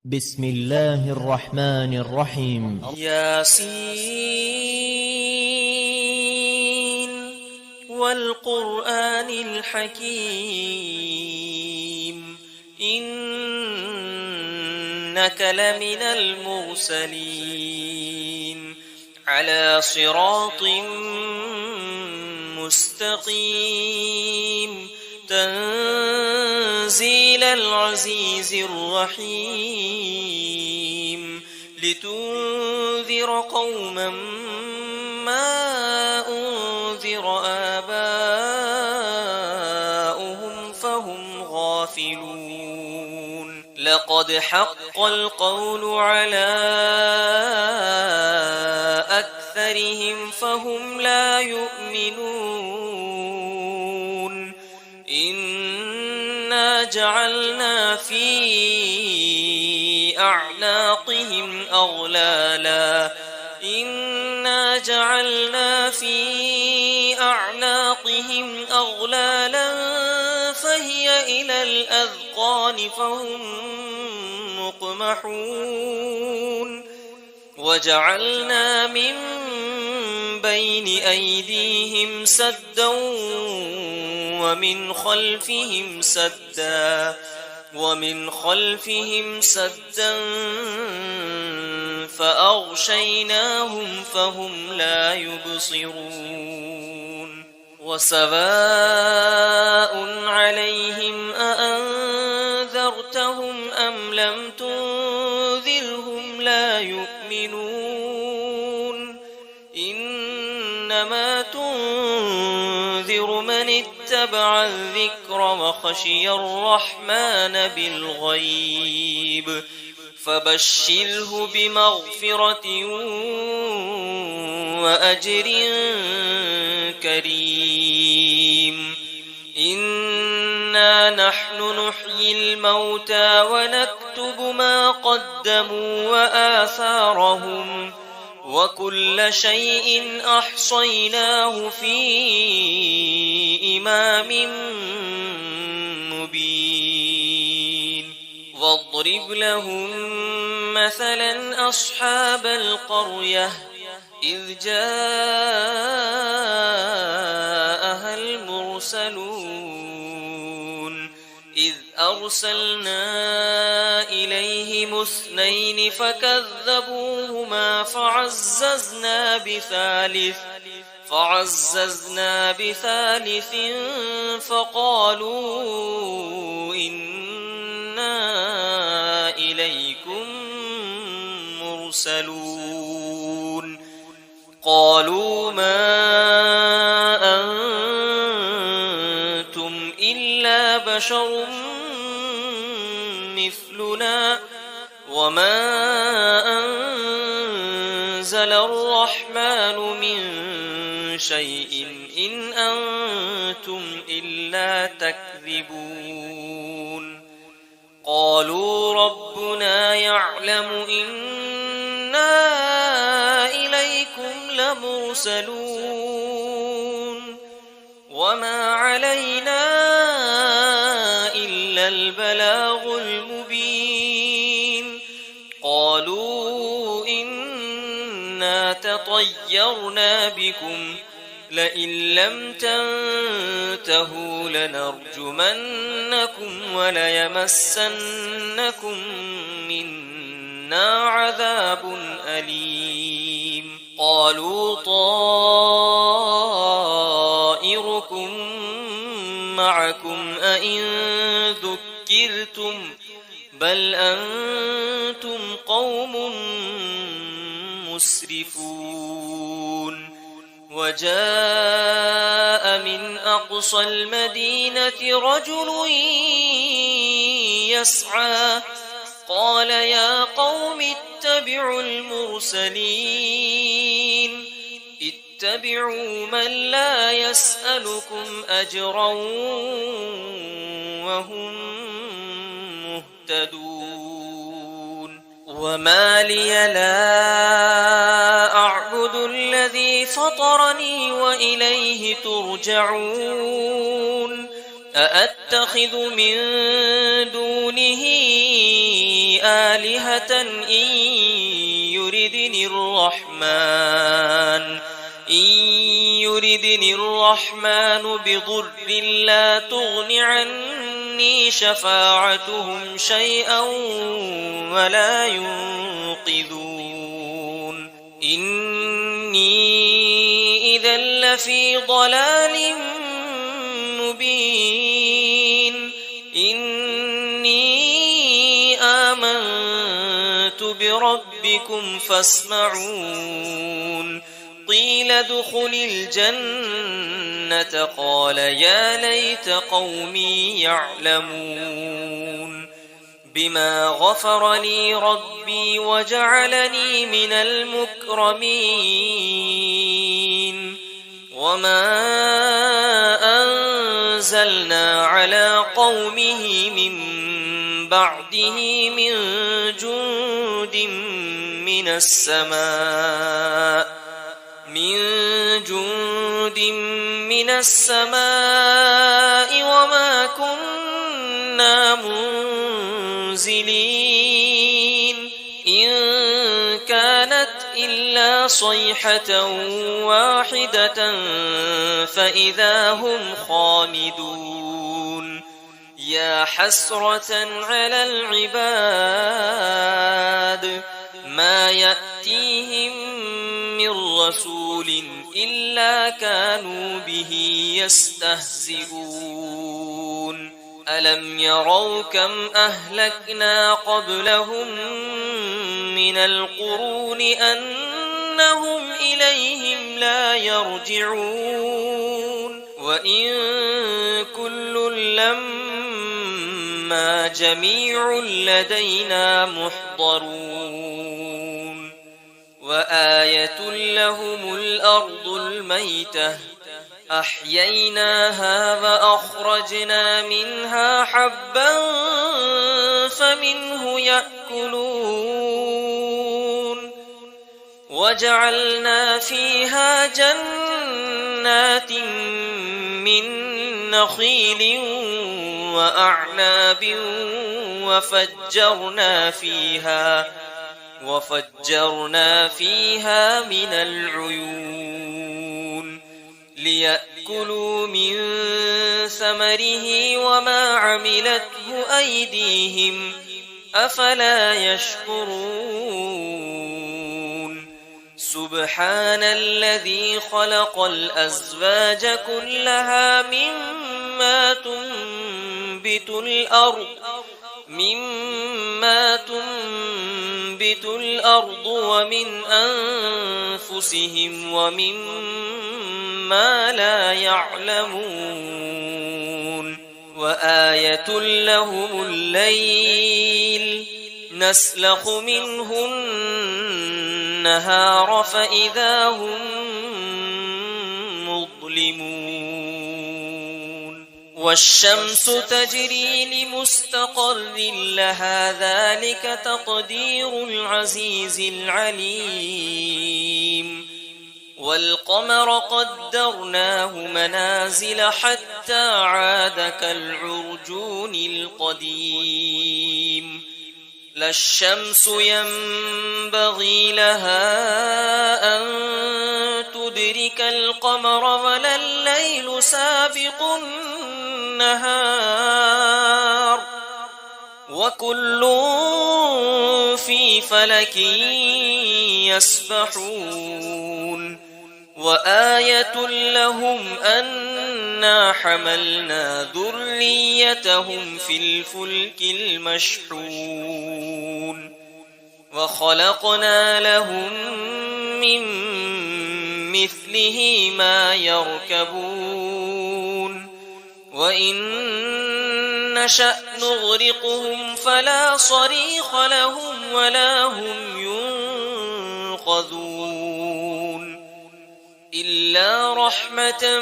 بسم الله الرحمن الرحيم. ياسين والقرآن الحكيم إنك لمن المرسلين على صراط مستقيم تنزيل العزيز الرحيم لتنذر قوما ما أنذر آباؤهم فهم غافلون لقد حق القول على أكثرهم فهم لا يؤمنون إنا جعلنا في أعناقهم أغلالا فهي إلى الأذقان فهم مقمحون وجعلنا من بين أيديهم سدا ومن خلفهم سدا فأغشيناهم فهم لا يبصرون وسواء عليهم أأنذرتهم أم لم تنذرهم لا يؤمنون إنما تنذر من اتبع الذكر وخشي الرحمن بالغيب فبشره بمغفرة وأجر كريم إنا نحن نحيي الموتى ونكتب ما قدموا وآثارهم وكل شيء أحصيناه في إمام مبين واضرب لهم مثلا أصحاب القرية إذ جاءها المرسلون إذ أرسلنا إليهم 2 فكذبوهما فعززنا بثالث فقالوا إنا إليكم مرسلون قالوا ما أنتم إلا بشر مثلنا وما أنزل الرحمن من شيء إن أنتم إلا تكذبون قالوا ربنا يعلم إنا إليكم لمرسلون وما علينا إلا البلاغ المبين قالوا إنا تطيرنا بكم لئن لم تنتهوا لنرجمنكم وليمسنكم منا عذاب أليم قالوا طائركم معكم أئن ذكرتم بل أنتم قوم مسرفون وجاء من أقصى المدينة رجل يسعى قال يا قوم اتبعوا المرسلين اتبعوا من لا يسألكم أجرا وهم مهتدون وما لي لا أعبد الذي فطرني وإليه ترجعون أأتخذ من دونه آلهة إن يردني الرحمن بضر لا تغن عني شفاعتهم شيئا ولا ينقذون إني إذا لفي ضلال مبين إني آمنت بربكم فاسمعون قيل ادخل الجنة قال يا ليت قومي يعلمون بما غفر لي ربي وجعلني من المكرمين وما أنزلنا على قومه من بعده من جند من السماء وما كنا منزلين إن كانت إلا صيحة واحدة فإذا هم خامدون يا حسرة على العباد ما يأتيهم من رسول إلا كانوا به يستهزئون ألم يروا كم أهلكنا قبلهم من القرون أنهم إليهم لا يرجعون وإن كل لما جميع لدينا محضرون وآية لهم الأرض الميتة أحييناها وأخرجنا منها حبا فمنه يأكلون وجعلنا فيها جنات من نخيل وأعناب وفجرنا فيها من العيون ليأكلوا من ثمره وما عملته أيديهم أفلا يشكرون سبحان الذي خلق الأزواج كلها مما تنبت الأرض ومن أنفسهم ومما لا يعلمون وآية لهم الليل نسلخ منه النهار فإذا هم مظلمون والشمس تجري لمستقر لها ذلك تقدير العزيز العليم والقمر قدرناه منازل حتى عاد كالعرجون القديم لا الشمس ينبغي لها أن تدرك القمر ولا الليل سابق النهار وكل في فلك يسبحون وآية لهم أنا حملنا ذريتهم في الفلك المشحون وخلقنا لهم من مثله ما يركبون وإن نشأ نغرقهم فلا صريخ لهم ولا هم ينقذون إلا رحمة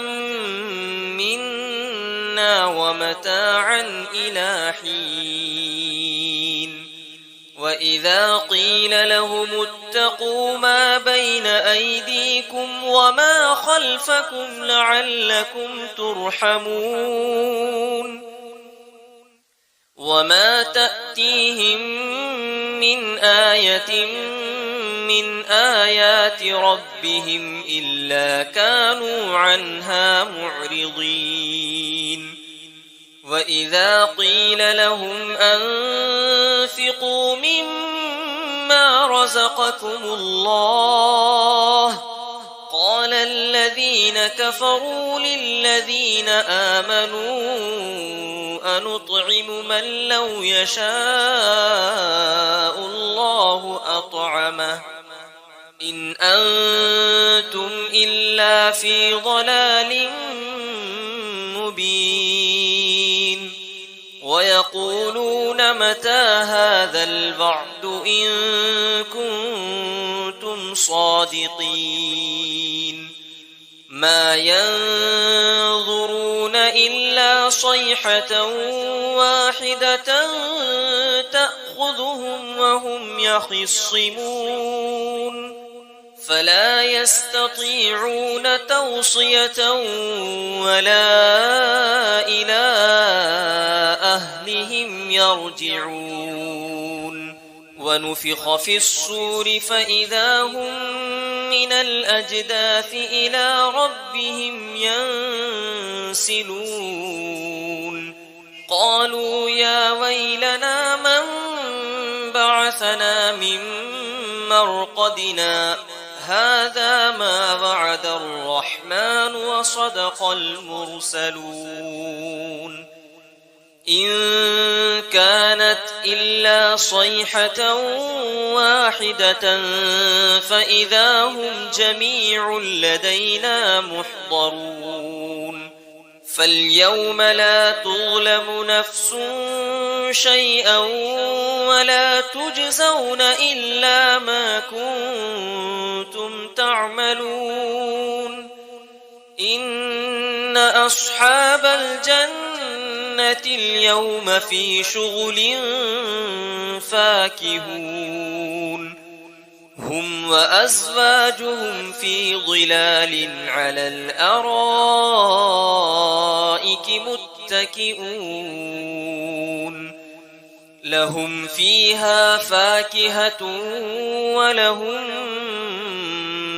منا ومتاعا إلى حين وإذا قيل لهم اتقوا ما بين أيديكم وما خلفكم لعلكم ترحمون وما تأتيهم من آية من آيات ربهم إلا كانوا عنها معرضين وإذا قيل لهم أنفقوا مما رزقكم الله قال الذين كفروا للذين آمنوا أنطعم من لو يشاء الله أطعمه إن أنتم إلا في ضلال مبين ويقولون متى هذا الوعد إن كنتم صادقين ما ينظرون إلا صيحة واحدة تأخذهم وهم يخصمون فلا يستطيعون توصية ولا إلى أهلهم يرجعون ونفخ في الصور فإذا هم من الأجداث إلى ربهم ينسلون قالوا يا ويلنا من بعثنا من مرقدنا هذا ما وعد الرحمن وصدق المرسلون إن كانت إلا صيحة واحدة فإذا هم جميع لدينا محضرون فاليوم لا تظلم نفس شيئا ولا تجزون إلا ما كنتم تعملون إن أصحاب الجنة اليوم في شغل فاكهون هم وأزواجهم في ظلال على الأرائك متكئون لهم فيها فاكهة ولهم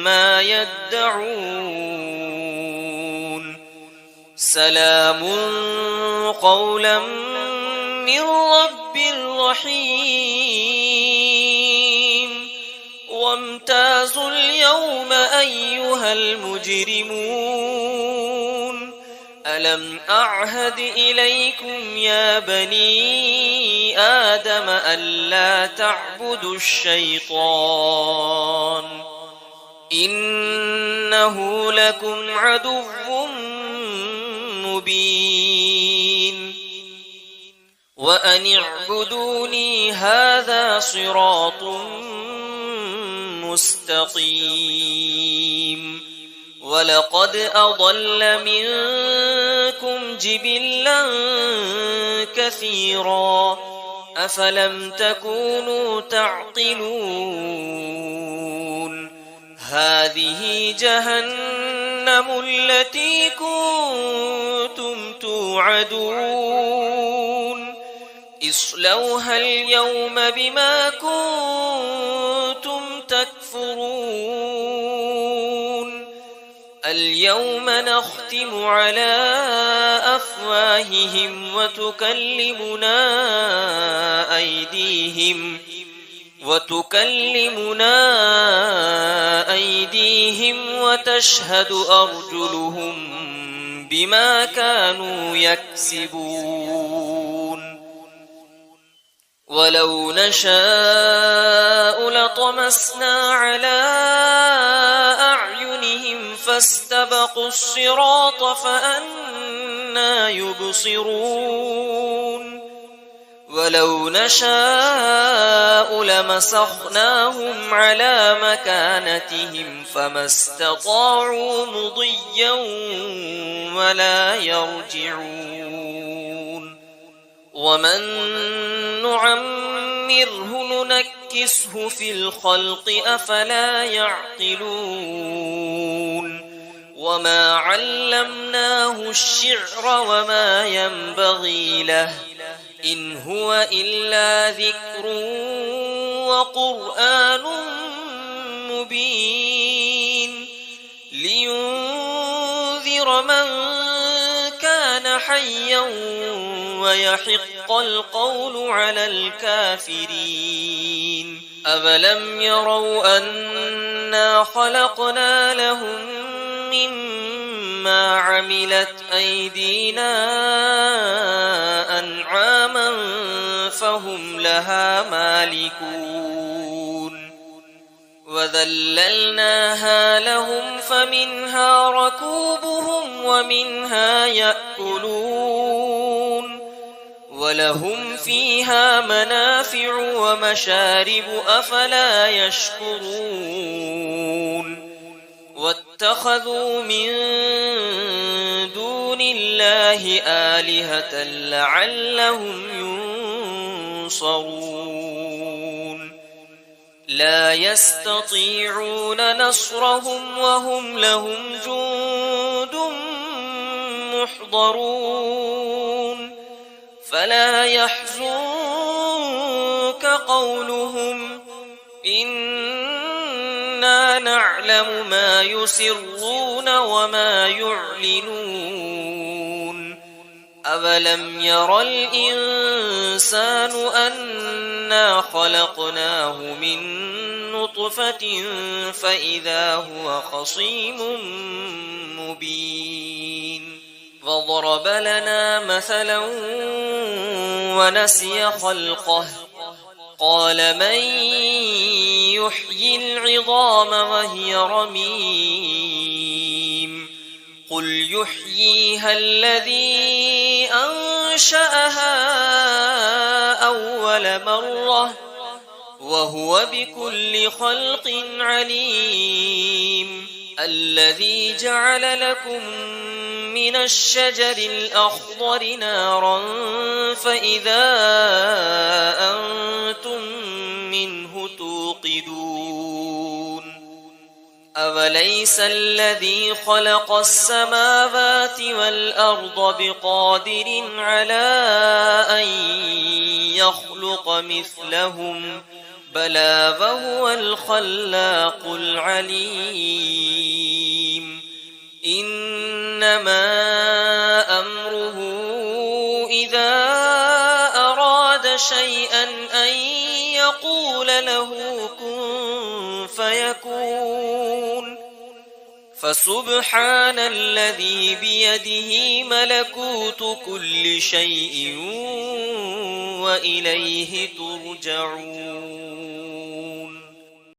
ما يدعون سلام قولا من رب رحيم وامتازوا اليوم أيها المجرمون ألم أعهد إليكم يا بني آدم ألا تعبدوا الشيطان إنه لكم عدو مبين وأن اعبدوني هذا صراط مستقيم ولقد أضل منكم جبلا كثيرا أفلم تكونوا تعقلون هذه جهنم التي كنتم توعدون اصلوها اليوم بما كنتم تكفرون اليوم نختم على أفواههم وتكلمنا أيديهم وتشهد أرجلهم بما كانوا يكسبون ولو نشاء لطمسنا على أعينهم فاستبقوا الصراط فأنى يبصرون ولو نشاء لمسخناهم على مكانتهم فما استطاعوا مضيا ولا يرجعون ومن نعمره ننكسه في الخلق أفلا يعقلون وما علمناه الشعر وما ينبغي له إن هو إلا ذكر وقرآن مبين لينذر من كان حيا ويحق القول على الكافرين أفلم يروا أنا خلقنا لهم مما عملت أيدينا أنعاما فهم لها مالكون وذللناها لهم فمنها ركوبهم ومنها يأكلون ولهم فيها منافع ومشارب أفلا يشكرون واتخذوا من دون الله آلهة لعلهم ينصرون لا يستطيعون نصرهم وهم لهم جند محضرون فلا يحزنك قولهم إنا نعلم ما يسرون وما يعلنون أولم ير الإنسان أنا خلقناه من نطفة فإذا هو خصيم مبين وضرب لنا مثلا ونسي خلقه قال من يحيي العظام وهي رميم قل يحييها الذي أنشأها أول مرة وهو بكل خلق عليم الذي جعل لكم من الشجر الأخضر نارا فإذا أنتم منه توقدون أوليس الذي خلق السماوات والأرض بقادر على أن يخلق مثلهم بلى وهو الخلاق العليم إنما أمره إذا أراد شيئا أن يقول له كن فيكون فسبحان الذي بيده ملكوت كل شيء وإليه ترجعون